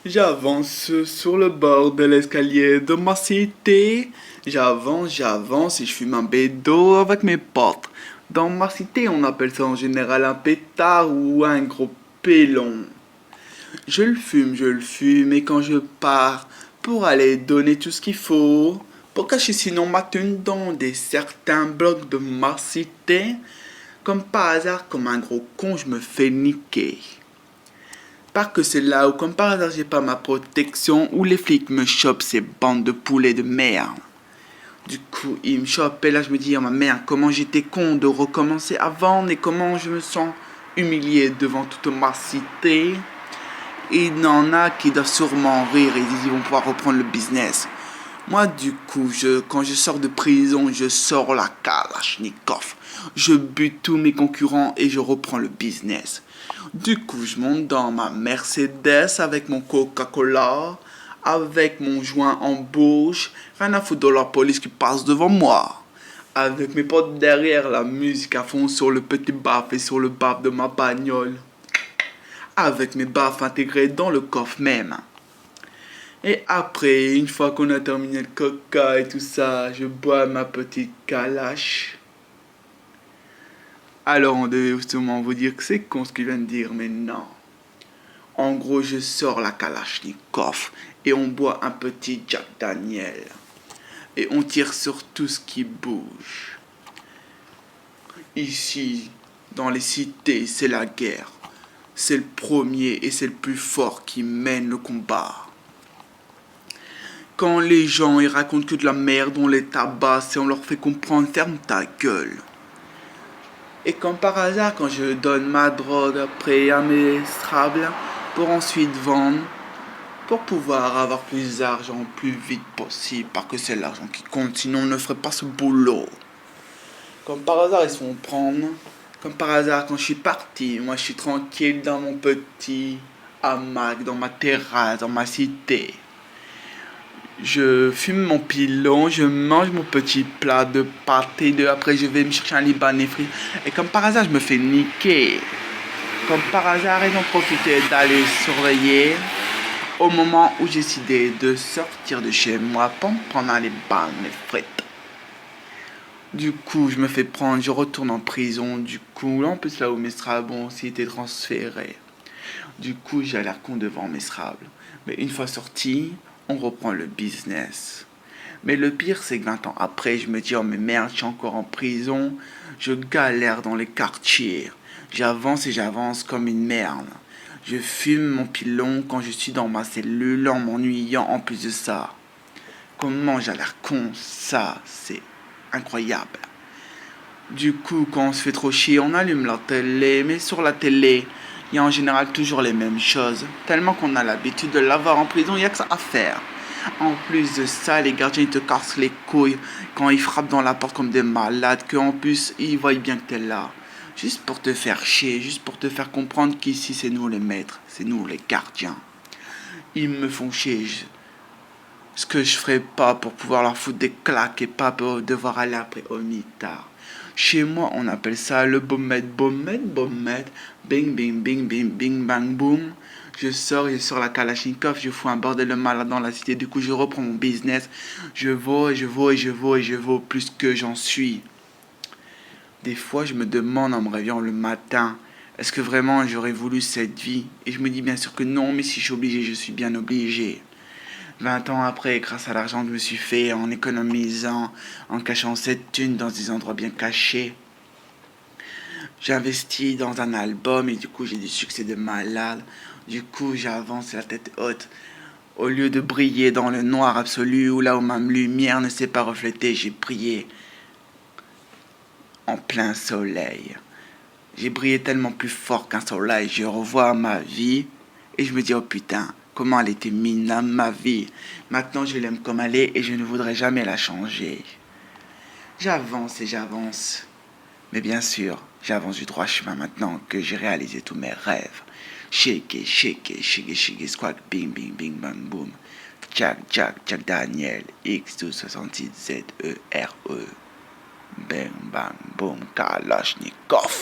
J'avance sur le bord de l'escalier de ma cité. J'avance et je fume un bédo avec mes potes. Dans ma cité, on appelle ça en général un pétard ou un gros pélon. Je le fume et quand je pars pour aller donner tout ce qu'il faut, pour cacher sinon ma thune dans des certains blocs de ma cité, comme par hasard, comme un gros con, je me fais niquer. Pas que c'est là où, comme par hasard, j'ai pas ma protection, où les flics me chopent ces bandes de poulets de merde. Du coup, ils me chopent et là, je me dis, oh ma mère, comment j'étais con de recommencer avant et comment je me sens humilié devant toute ma cité. Et il y en a qui doivent sûrement rire et ils vont pouvoir reprendre le business. Moi, du coup, quand je sors de prison, je sors la Kalachnikov. Je bute tous mes concurrents et je reprends le business. Du coup, je monte dans ma Mercedes avec mon Coca-Cola, avec mon joint en bouche, rien à foutre de la police qui passe devant moi. Avec mes potes derrière, la musique à fond sur le petit baf et sur le baf de ma bagnole. Avec mes baffes intégrées dans le coffre même. Et après, une fois qu'on a terminé le coca et tout ça, je bois ma petite calache. Alors on devait sûrement vous dire que c'est con ce qu'il vient de dire, mais non. En gros, je sors la Kalachnikov et on boit un petit Jack Daniel. Et on tire sur tout ce qui bouge. Ici, dans les cités, c'est la guerre. C'est le premier et c'est le plus fort qui mène le combat. Quand les gens ils racontent que de la merde, on les tabasse et on leur fait comprendre ferme ta gueule. Et comme par hasard, quand je donne ma drogue après à mes strables pour ensuite vendre, pour pouvoir avoir plus d'argent plus vite possible, parce que c'est l'argent qui compte, sinon on ne ferait pas ce boulot. Comme par hasard, ils se font prendre. Comme par hasard, quand je suis parti, moi je suis tranquille dans mon petit hamac, dans ma terrasse, dans ma cité. Je fume mon pilon, je mange mon petit plat de pâté, après je vais me chercher un libanais frit. Et comme par hasard, je me fais niquer. Comme par hasard, ils ont profité d'aller surveiller au moment où j'ai décidé de sortir de chez moi pour me prendre un libanais frites. Du coup, je me fais prendre, je retourne en prison. Du coup, en plus là où mes strables ont aussi été transférés. Du coup, j'ai l'air con devant mes strables. Mais une fois sorti, on reprend le business. Mais le pire, c'est que 20 ans après, je me dis, oh mais merde, je suis encore en prison. Je galère dans les quartiers. J'avance et j'avance comme une merde. Je fume mon pilon quand je suis dans ma cellule en m'ennuyant en plus de ça. Comment j'ai l'air con, ça, c'est incroyable. Du coup, quand on se fait trop chier, on allume la télé, mais sur la télé, il y a en général toujours les mêmes choses. Tellement qu'on a l'habitude de l'avoir en prison, il n'y a que ça à faire. En plus de ça, les gardiens ils te cassent les couilles quand ils frappent dans la porte comme des malades, qu'en plus ils voient bien que t'es là. Juste pour te faire chier, juste pour te faire comprendre qu'ici c'est nous les maîtres, c'est nous les gardiens. Ils me font chier. Ce que je ferais pas pour pouvoir leur foutre des claques et pas pour devoir aller après au mitard. Chez moi, on appelle ça le bommet, bing, bing, bing, bing, bing, bang, boom. Je sors la Kalachnikov, je fous un bordel de malade dans la cité. Du coup, je reprends mon business. Je vaux et je vaux et je vaux et je vaux plus que j'en suis. Des fois, je me demande en me réveillant le matin, est-ce que vraiment j'aurais voulu cette vie? Et je me dis bien sûr que non, mais si je suis obligé, je suis bien obligé. 20 ans après, grâce à l'argent que je me suis fait en économisant, en cachant cette thune dans des endroits bien cachés, j'ai investi dans un album et du coup j'ai du succès de malade. Du coup j'avance la tête haute. Au lieu de briller dans le noir absolu où là où ma lumière ne s'est pas reflétée, j'ai brillé en plein soleil. J'ai brillé tellement plus fort qu'un soleil. Je revois ma vie et je me dis, oh putain, comment elle était minable ma vie. Maintenant, je l'aime comme elle est et je ne voudrais jamais la changer. J'avance et j'avance. Mais bien sûr, j'avance du droit chemin maintenant que j'ai réalisé tous mes rêves. Shake it, shake it, shake it, shake it, squawk, bing, bing, bing, bang, boom. Jack, Jack, Jack Daniel, X266ZERE. Bang, bang, boom, Kalashnikov.